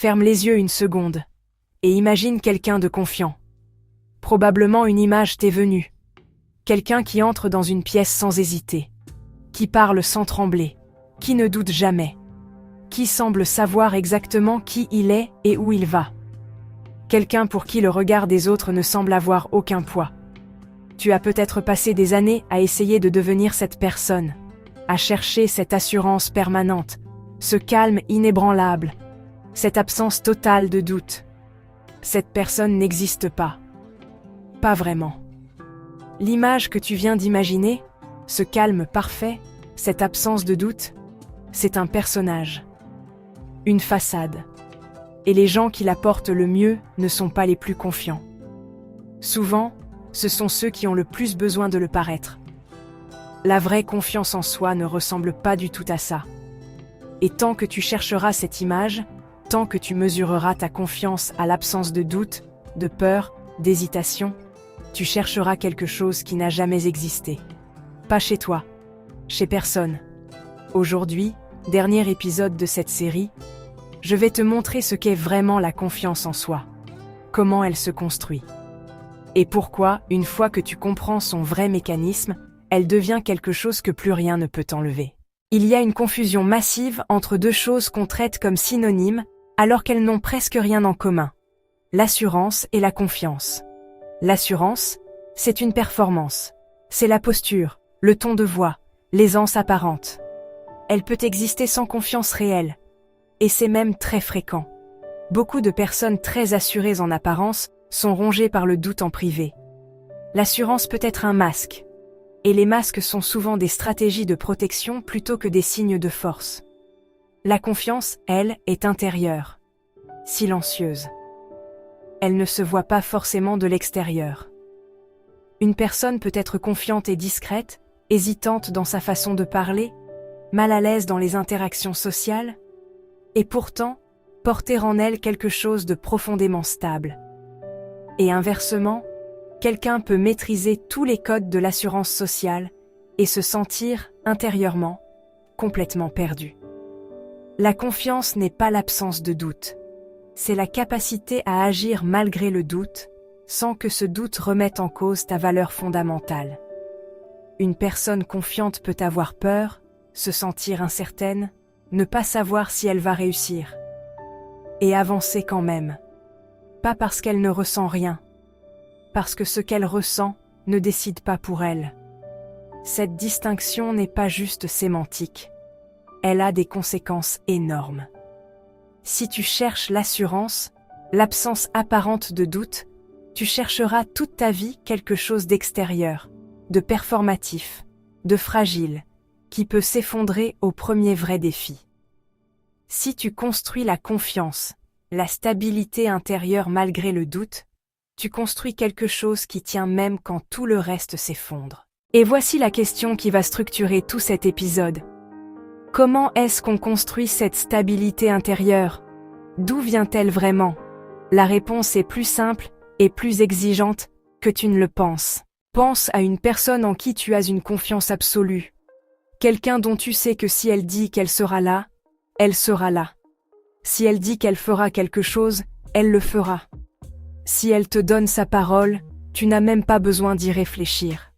Ferme les yeux une seconde et imagine quelqu'un de confiant. Probablement une image t'est venue. Quelqu'un qui entre dans une pièce sans hésiter, qui parle sans trembler, qui ne doute jamais, qui semble savoir exactement qui il est et où il va. Quelqu'un pour qui le regard des autres ne semble avoir aucun poids. Tu as peut-être passé des années à essayer de devenir cette personne, à chercher cette assurance permanente, ce calme inébranlable, cette absence totale de doute. Cette personne n'existe pas. Pas vraiment. L'image que tu viens d'imaginer, ce calme parfait, cette absence de doute, c'est un personnage. Une façade. Et les gens qui la portent le mieux ne sont pas les plus confiants. Souvent, ce sont ceux qui ont le plus besoin de le paraître. La vraie confiance en soi ne ressemble pas du tout à ça. Et tant que tu chercheras cette image, tant que tu mesureras ta confiance à l'absence de doute, de peur, d'hésitation, tu chercheras quelque chose qui n'a jamais existé. Pas chez toi, chez personne. Aujourd'hui, dernier épisode de cette série, je vais te montrer ce qu'est vraiment la confiance en soi, comment elle se construit. Et pourquoi, une fois que tu comprends son vrai mécanisme, elle devient quelque chose que plus rien ne peut t'enlever. Il y a une confusion massive entre deux choses qu'on traite comme synonymes, alors qu'elles n'ont presque rien en commun. L'assurance et la confiance. L'assurance, c'est une performance. C'est la posture, le ton de voix, l'aisance apparente. Elle peut exister sans confiance réelle. Et c'est même très fréquent. Beaucoup de personnes très assurées en apparence sont rongées par le doute en privé. L'assurance peut être un masque. Et les masques sont souvent des stratégies de protection plutôt que des signes de force. La confiance, elle, est intérieure, silencieuse. Elle ne se voit pas forcément de l'extérieur. Une personne peut être confiante et discrète, hésitante dans sa façon de parler, mal à l'aise dans les interactions sociales, et pourtant porter en elle quelque chose de profondément stable. Et inversement, quelqu'un peut maîtriser tous les codes de l'assurance sociale et se sentir, intérieurement, complètement perdu. La confiance n'est pas l'absence de doute. C'est la capacité à agir malgré le doute, sans que ce doute remette en cause ta valeur fondamentale. Une personne confiante peut avoir peur, se sentir incertaine, ne pas savoir si elle va réussir. Et avancer quand même. Pas parce qu'elle ne ressent rien. Parce que ce qu'elle ressent ne décide pas pour elle. Cette distinction n'est pas juste sémantique. Elle a des conséquences énormes. Si tu cherches l'assurance, l'absence apparente de doute, tu chercheras toute ta vie quelque chose d'extérieur, de performatif, de fragile, qui peut s'effondrer au premier vrai défi. Si tu construis la confiance, la stabilité intérieure malgré le doute, tu construis quelque chose qui tient même quand tout le reste s'effondre. Et voici la question qui va structurer tout cet épisode. Comment est-ce qu'on construit cette stabilité intérieure? D'où vient-elle vraiment? La réponse est plus simple et plus exigeante que tu ne le penses. Pense à une personne en qui tu as une confiance absolue. Quelqu'un dont tu sais que si elle dit qu'elle sera là, elle sera là. Si elle dit qu'elle fera quelque chose, elle le fera. Si elle te donne sa parole, tu n'as même pas besoin d'y réfléchir.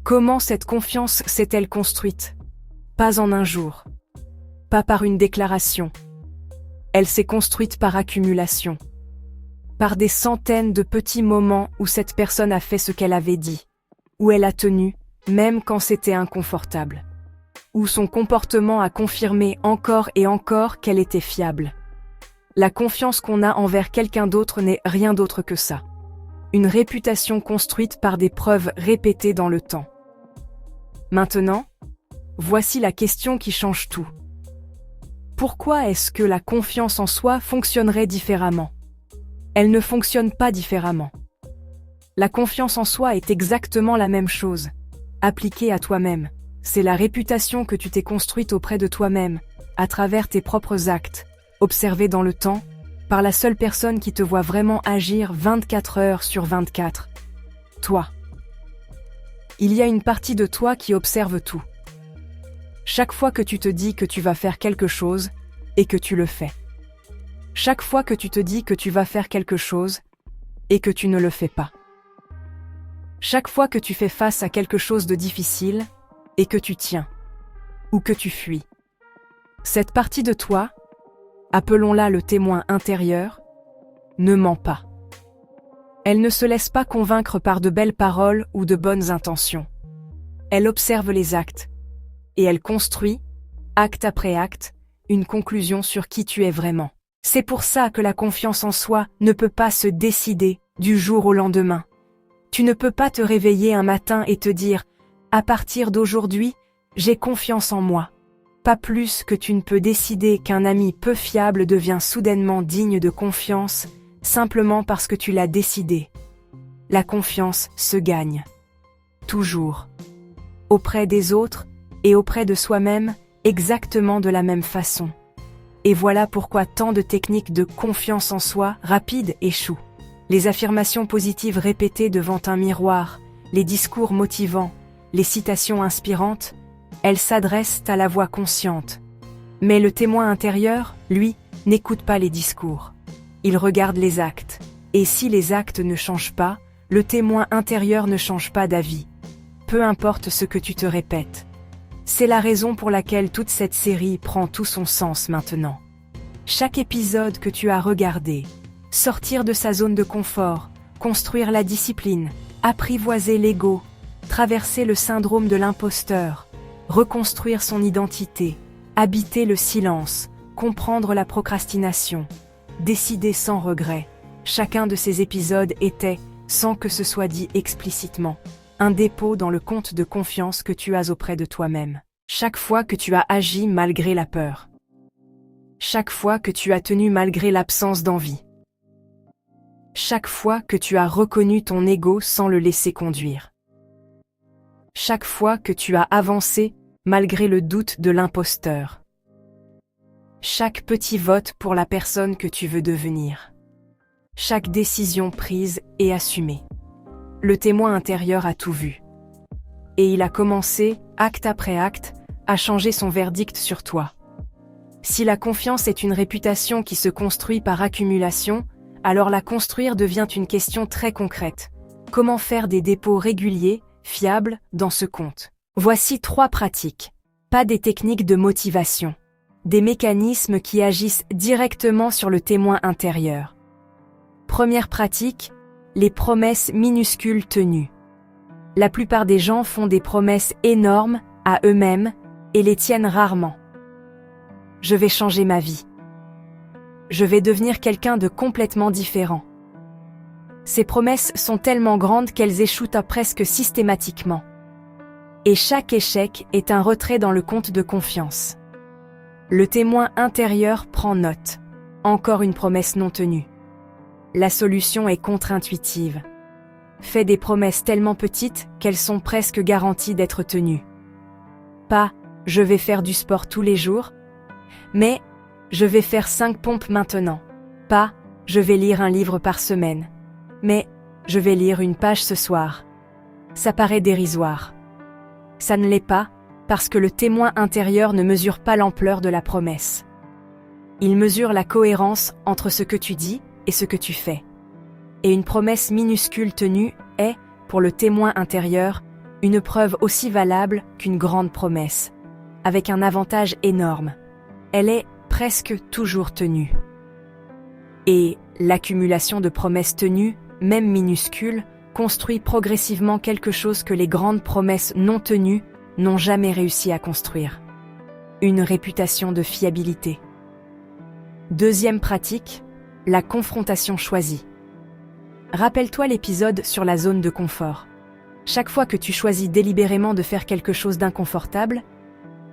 Comment cette confiance s'est-elle construite? Pas en un jour. Pas par une déclaration. Elle s'est construite par accumulation. Par des centaines de petits moments où cette personne a fait ce qu'elle avait dit. Où elle a tenu, même quand c'était inconfortable. Où son comportement a confirmé encore et encore qu'elle était fiable. La confiance qu'on a envers quelqu'un d'autre n'est rien d'autre que ça. Une réputation construite par des preuves répétées dans le temps. Maintenant, voici la question qui change tout. Pourquoi est-ce que la confiance en soi fonctionnerait différemment? Elle ne fonctionne pas différemment. La confiance en soi est exactement la même chose, appliquée à toi-même. C'est la réputation que tu t'es construite auprès de toi-même, à travers tes propres actes, observés dans le temps, par la seule personne qui te voit vraiment agir 24 heures sur 24. Toi. Il y a une partie de toi qui observe tout. Chaque fois que tu te dis que tu vas faire quelque chose, et que tu le fais. Chaque fois que tu te dis que tu vas faire quelque chose et que tu ne le fais pas. Chaque fois que tu fais face à quelque chose de difficile et que tu tiens ou que tu fuis. Cette partie de toi, appelons-la le témoin intérieur, ne ment pas. Elle ne se laisse pas convaincre par de belles paroles ou de bonnes intentions. Elle observe les actes et elle construit, acte après acte, une conclusion sur qui tu es vraiment. C'est pour ça que la confiance en soi ne peut pas se décider du jour au lendemain. Tu ne peux pas te réveiller un matin et te dire « À partir d'aujourd'hui, j'ai confiance en moi ». Pas plus que tu ne peux décider qu'un ami peu fiable devient soudainement digne de confiance simplement parce que tu l'as décidé. La confiance se gagne. Toujours. Auprès des autres et auprès de soi-même, exactement de la même façon. Et voilà pourquoi tant de techniques de confiance en soi rapides échouent. Les affirmations positives répétées devant un miroir, les discours motivants, les citations inspirantes, elles s'adressent à la voix consciente. Mais le témoin intérieur, lui, n'écoute pas les discours. Il regarde les actes. Et si les actes ne changent pas, le témoin intérieur ne change pas d'avis. Peu importe ce que tu te répètes. C'est la raison pour laquelle toute cette série prend tout son sens maintenant. Chaque épisode que tu as regardé, sortir de sa zone de confort, construire la discipline, apprivoiser l'ego, traverser le syndrome de l'imposteur, reconstruire son identité, habiter le silence, comprendre la procrastination, décider sans regret. Chacun de ces épisodes était, sans que ce soit dit explicitement, un dépôt dans le compte de confiance que tu as auprès de toi-même. Chaque fois que tu as agi malgré la peur. Chaque fois que tu as tenu malgré l'absence d'envie. Chaque fois que tu as reconnu ton ego sans le laisser conduire. Chaque fois que tu as avancé malgré le doute de l'imposteur. Chaque petit vote pour la personne que tu veux devenir. Chaque décision prise et assumée. Le témoin intérieur a tout vu. Et il a commencé, acte après acte, à changer son verdict sur toi. Si la confiance est une réputation qui se construit par accumulation, alors la construire devient une question très concrète. Comment faire des dépôts réguliers, fiables, dans ce compte? Voici 3 pratiques. Pas des techniques de motivation. Des mécanismes qui agissent directement sur le témoin intérieur. Première pratique, les promesses minuscules tenues. La plupart des gens font des promesses énormes à eux-mêmes et les tiennent rarement. Je vais changer ma vie. Je vais devenir quelqu'un de complètement différent. Ces promesses sont tellement grandes qu'elles échouent presque systématiquement. Et chaque échec est un retrait dans le compte de confiance. Le témoin intérieur prend note. Encore une promesse non tenue. La solution est contre-intuitive. Fais des promesses tellement petites qu'elles sont presque garanties d'être tenues. Pas « je vais faire du sport tous les jours », mais « je vais faire 5 pompes maintenant ». Pas « je vais lire un livre par semaine », mais « je vais lire une page ce soir ». Ça paraît dérisoire. Ça ne l'est pas, parce que le témoin intérieur ne mesure pas l'ampleur de la promesse. Il mesure la cohérence entre ce que tu dis et ce que tu fais. Et une promesse minuscule tenue est, pour le témoin intérieur, une preuve aussi valable qu'une grande promesse, avec un avantage énorme. Elle est presque toujours tenue. Et l'accumulation de promesses tenues, même minuscules, construit progressivement quelque chose que les grandes promesses non tenues n'ont jamais réussi à construire. Une réputation de fiabilité. Deuxième pratique, la confrontation choisie. Rappelle-toi l'épisode sur la zone de confort. Chaque fois que tu choisis délibérément de faire quelque chose d'inconfortable,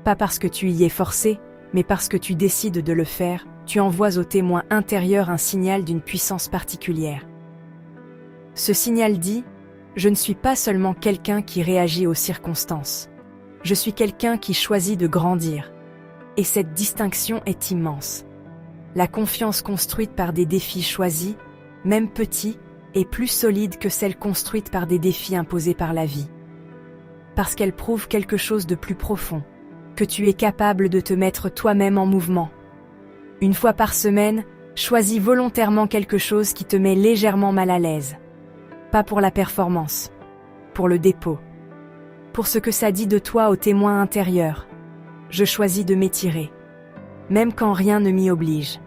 pas parce que tu y es forcé, mais parce que tu décides de le faire, tu envoies au témoin intérieur un signal d'une puissance particulière. Ce signal dit « Je ne suis pas seulement quelqu'un qui réagit aux circonstances. Je suis quelqu'un qui choisit de grandir. » Et cette distinction est immense. La confiance construite par des défis choisis, même petits, est plus solide que celle construite par des défis imposés par la vie. Parce qu'elle prouve quelque chose de plus profond, que tu es capable de te mettre toi-même en mouvement. Une fois par semaine, Choisis volontairement quelque chose qui te met légèrement mal à l'aise. Pas pour la performance, pour le dépôt. Pour ce que ça dit de toi au témoin intérieur. Je choisis de m'étirer. Même quand rien ne m'y oblige.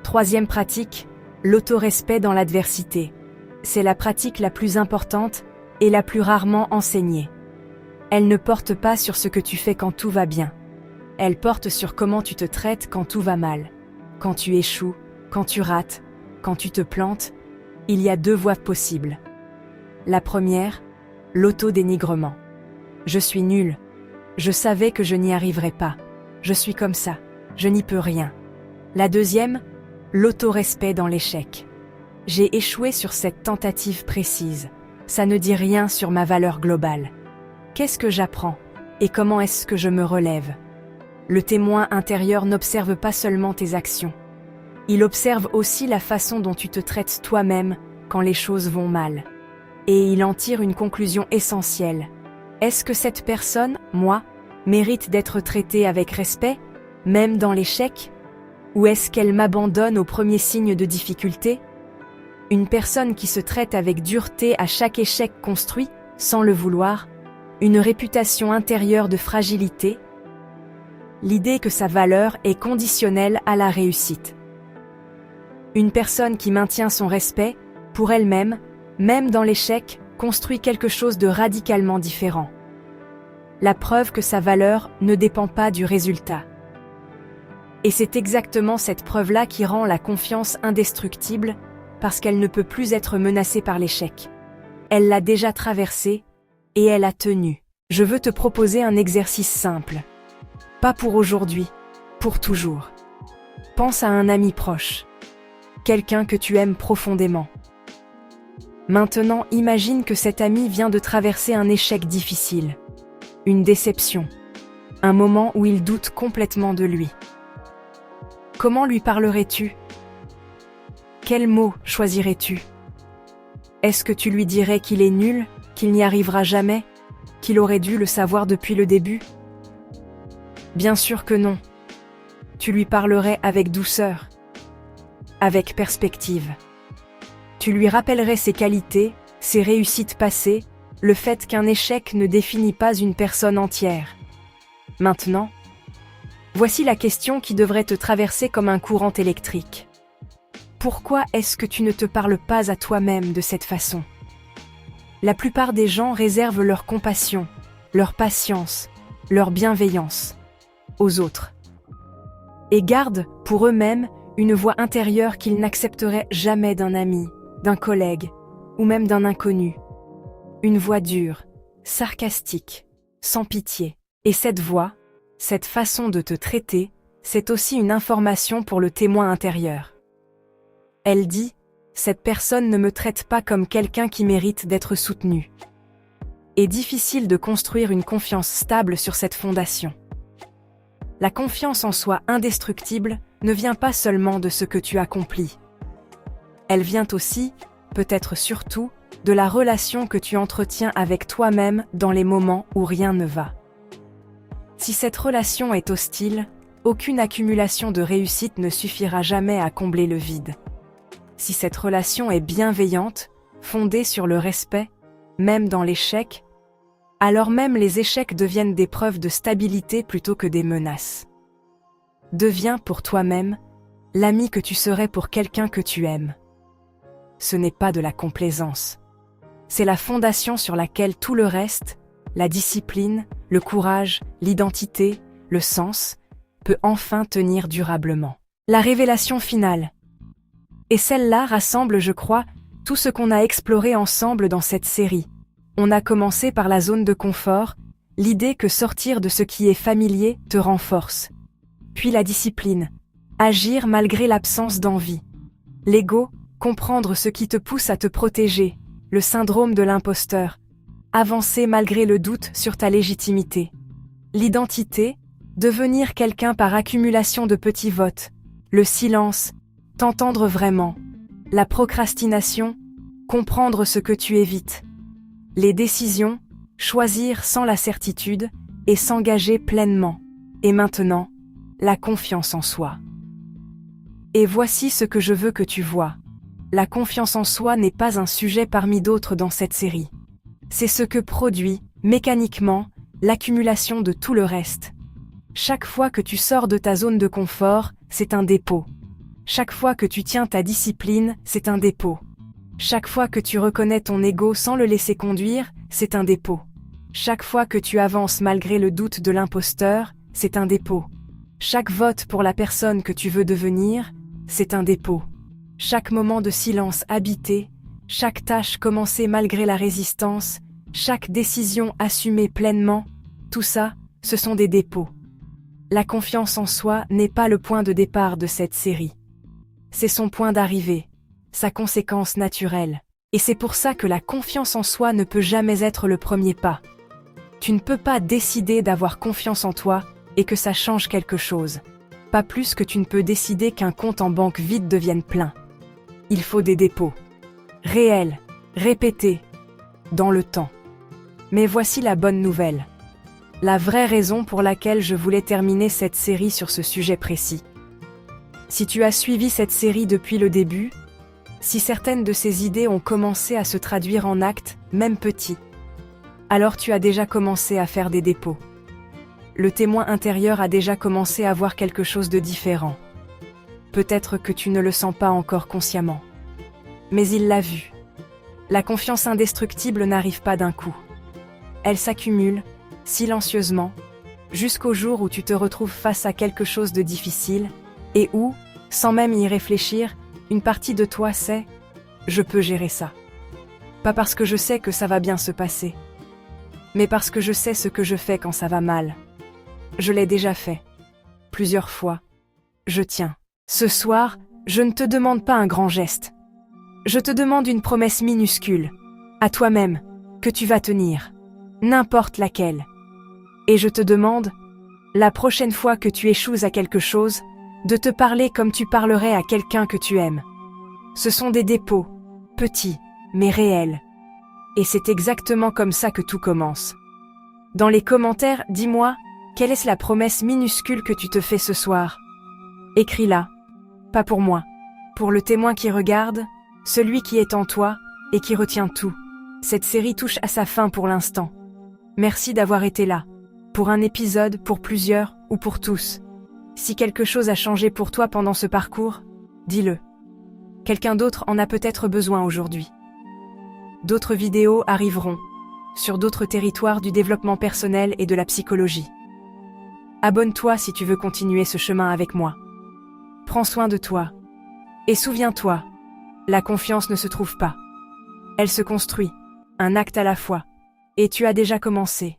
Troisième pratique, l'autorespect dans l'adversité. C'est la pratique la plus importante et la plus rarement enseignée. Elle ne porte pas sur ce que tu fais quand tout va bien. Elle porte sur comment tu te traites quand tout va mal. Quand tu échoues, quand tu rates, quand tu te plantes, il y a deux voies possibles. La première, l'autodénigrement. Je suis nul. Je savais que je n'y arriverais pas. Je suis comme ça. Je n'y peux rien. La deuxième, l'autorespect dans l'échec. J'ai échoué sur cette tentative précise. Ça ne dit rien sur ma valeur globale. Qu'est-ce que j'apprends? Et comment est-ce que je me relève? Le témoin intérieur n'observe pas seulement tes actions. Il observe aussi la façon dont tu te traites toi-même quand les choses vont mal. Et il en tire une conclusion essentielle. Est-ce que cette personne, moi, mérite d'être traitée avec respect, même dans l'échec? Ou est-ce qu'elle m'abandonne au premier signe de difficulté? Une personne qui se traite avec dureté à chaque échec construit, sans le vouloir, une réputation intérieure de fragilité. L'idée que sa valeur est conditionnelle à la réussite. Une personne qui maintient son respect, pour elle-même, même dans l'échec, construit quelque chose de radicalement différent. La preuve que sa valeur ne dépend pas du résultat. Et c'est exactement cette preuve-là qui rend la confiance indestructible, parce qu'elle ne peut plus être menacée par l'échec. Elle l'a déjà traversée, et elle a tenu. Je veux te proposer un exercice simple. Pas pour aujourd'hui, pour toujours. Pense à un ami proche. Quelqu'un que tu aimes profondément. Maintenant, imagine que cet ami vient de traverser un échec difficile. Une déception. Un moment où il doute complètement de lui. Comment lui parlerais-tu? Quels mots choisirais-tu? Est-ce que tu lui dirais qu'il est nul, qu'il n'y arrivera jamais, qu'il aurait dû le savoir depuis le début? Bien sûr que non. Tu lui parlerais avec douceur, avec perspective. Tu lui rappellerais ses qualités, ses réussites passées, le fait qu'un échec ne définit pas une personne entière. Maintenant, voici la question qui devrait te traverser comme un courant électrique. Pourquoi est-ce que tu ne te parles pas à toi-même de cette façon? La plupart des gens réservent leur compassion, leur patience, leur bienveillance aux autres. Et gardent, pour eux-mêmes, une voix intérieure qu'ils n'accepteraient jamais d'un ami, d'un collègue, ou même d'un inconnu. Une voix dure, sarcastique, sans pitié. Et cette voix, cette façon de te traiter, c'est aussi une information pour le témoin intérieur. Elle dit, cette personne ne me traite pas comme quelqu'un qui mérite d'être soutenu. Et difficile de construire une confiance stable sur cette fondation. La confiance en soi indestructible ne vient pas seulement de ce que tu accomplis. Elle vient aussi, peut-être surtout, de la relation que tu entretiens avec toi-même dans les moments où rien ne va. Si cette relation est hostile, aucune accumulation de réussite ne suffira jamais à combler le vide. Si cette relation est bienveillante, fondée sur le respect, même dans l'échec, alors même les échecs deviennent des preuves de stabilité plutôt que des menaces. Deviens pour toi-même l'ami que tu serais pour quelqu'un que tu aimes. Ce n'est pas de la complaisance. C'est la fondation sur laquelle tout le reste, la discipline, le courage, l'identité, le sens, peut enfin tenir durablement. La révélation finale. Et celle-là rassemble, je crois, tout ce qu'on a exploré ensemble dans cette série. On a commencé par la zone de confort, l'idée que sortir de ce qui est familier te renforce. Puis la discipline, agir malgré l'absence d'envie. L'ego, comprendre ce qui te pousse à te protéger, le syndrome de l'imposteur. Avancer malgré le doute sur ta légitimité. L'identité, devenir quelqu'un par accumulation de petits votes. Le silence, t'entendre vraiment. La procrastination, comprendre ce que tu évites. Les décisions, choisir sans la certitude et s'engager pleinement. Et maintenant, la confiance en soi. Et voici ce que je veux que tu vois. La confiance en soi n'est pas un sujet parmi d'autres dans cette série. C'est ce que produit, mécaniquement, l'accumulation de tout le reste. Chaque fois que tu sors de ta zone de confort, c'est un dépôt. Chaque fois que tu tiens ta discipline, c'est un dépôt. Chaque fois que tu reconnais ton ego sans le laisser conduire, c'est un dépôt. Chaque fois que tu avances malgré le doute de l'imposteur, c'est un dépôt. Chaque vote pour la personne que tu veux devenir, c'est un dépôt. Chaque moment de silence habité, chaque tâche commencée malgré la résistance, chaque décision assumée pleinement, tout ça, ce sont des dépôts. La confiance en soi n'est pas le point de départ de cette série. C'est son point d'arrivée, sa conséquence naturelle. Et c'est pour ça que la confiance en soi ne peut jamais être le premier pas. Tu ne peux pas décider d'avoir confiance en toi et que ça change quelque chose. Pas plus que tu ne peux décider qu'un compte en banque vide devienne plein. Il faut des dépôts. Réels, répétés, dans le temps. Mais voici la bonne nouvelle. La vraie raison pour laquelle je voulais terminer cette série sur ce sujet précis. Si tu as suivi cette série depuis le début, si certaines de ces idées ont commencé à se traduire en actes, même petits, alors tu as déjà commencé à faire des dépôts. Le témoin intérieur a déjà commencé à voir quelque chose de différent. Peut-être que tu ne le sens pas encore consciemment. Mais il l'a vu. La confiance indestructible n'arrive pas d'un coup. Elle s'accumule, silencieusement, jusqu'au jour où tu te retrouves face à quelque chose de difficile, et où, sans même y réfléchir, une partie de toi sait « je peux gérer ça ». Pas parce que je sais que ça va bien se passer, mais parce que je sais ce que je fais quand ça va mal. Je l'ai déjà fait. Plusieurs fois. Je tiens. Ce soir, je ne te demande pas un grand geste. Je te demande une promesse minuscule, à toi-même, que tu vas tenir. N'importe laquelle. Et je te demande, la prochaine fois que tu échoues à quelque chose, de te parler comme tu parlerais à quelqu'un que tu aimes. Ce sont des dépôts, petits, mais réels. Et c'est exactement comme ça que tout commence. Dans les commentaires, dis-moi, quelle est la promesse minuscule que tu te fais ce soir? Écris-la. Pas pour moi. Pour le témoin qui regarde, celui qui est en toi et qui retient tout. Cette série touche à sa fin pour l'instant. Merci d'avoir été là. Pour un épisode, pour plusieurs ou pour tous. Si quelque chose a changé pour toi pendant ce parcours, dis-le. Quelqu'un d'autre en a peut-être besoin aujourd'hui. D'autres vidéos arriveront, sur d'autres territoires du développement personnel et de la psychologie. Abonne-toi si tu veux continuer ce chemin avec moi. Prends soin de toi. Et souviens-toi, la confiance ne se trouve pas. Elle se construit, un acte à la fois. Et tu as déjà commencé.